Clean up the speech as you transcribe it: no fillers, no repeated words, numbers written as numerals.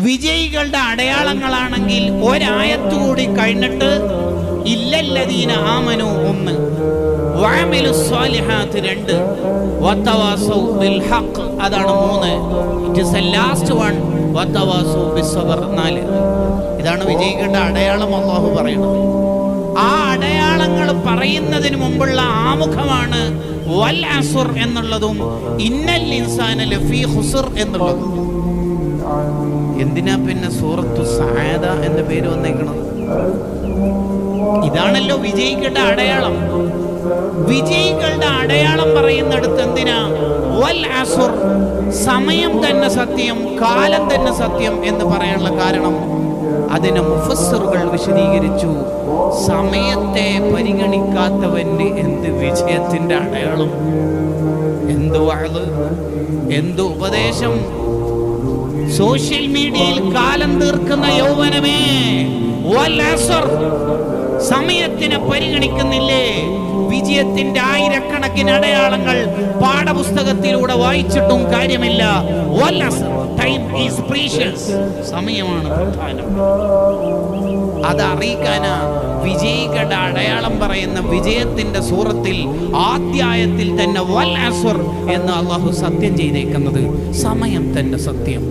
വിജയികളുടെ അടയാളങ്ങളാണെങ്കിൽ ഒരായത്തുകൂടി കഴിഞ്ഞിട്ട് ഇല്ലല്ലദീന ആമനു 1, വഅമിലുസ് സ്വാലിഹാത്ത് 2, വതവാസൗ ബിൽ ഹഖ് അതാണ് 3. It is the last one, വതവാസൗ ബിസ്സബർ 4. ഇതാണ് വിജയികളുടെ അടയാളം അല്ലാഹു പറയുന്നത്. ആ അടയാളങ്ങൾ പറയുന്നതിന് മുമ്പുള്ള ആമുഖമാണ് വൽ അസ്ർ എന്നുള്ളതും ഇന്നൽ ഇൻസാന ലഫീ ഖുസ്ർ എന്നുള്ളതും. എന്തിനാ പിന്നെ സൂറത്തു സഅദ എന്ന പേര് വന്നേക്കണത്? ഇതാണല്ലോ വിജയികളുടെ അടയാളം. വിജയികളുടെ അടയാളം പറയുന്നിടത്ത് എന്തിനാ വൽ അസ്ർ, സമയം തന്നെ സത്യം, കാലം തന്നെ സത്യം എന്ന് പറയാനുള്ള കാരണം അതിനെ മുഫസ്സിറുകൾ വിശദീകരിച്ചു. സമയത്തെ പരിഗണിക്കാത്തവന് എന്ത് വിജയത്തിന്റെ അടയാളം, എന്ത് വഅദ്, എന്ത് ഉപദേശം. സോഷ്യൽ മീഡിയയിൽ കാലം തീർക്കുന്ന യൗവനമേ, വൽ അസ്ർ, സമയത്തിനെ പരിഗണിക്കുന്നില്ലേ? വിജയത്തിന്റെ ആയിരക്കണക്കിന് അടയാളങ്ങൾ പാഠപുസ്തകത്തിലൂടെ വായിച്ചിട്ടും കാര്യമില്ല. വൽ അസ്ർ, ടൈം ഈസ് പ്രീഷ്യസ്, സമയമാണ് പ്രധാനം. അതറിയിക്കാനാ വിജയികളുടെ അടയാളം പറയുന്ന വിജയത്തിന്റെ സൂറത്തിൽ ആദ്യായത്തിൽ തന്നെ വൽ അസ്ർ എന്ന് അല്ലാഹു സത്യം ചെയ്തേക്കുന്നത്. സമയം തന്നെ സത്യം.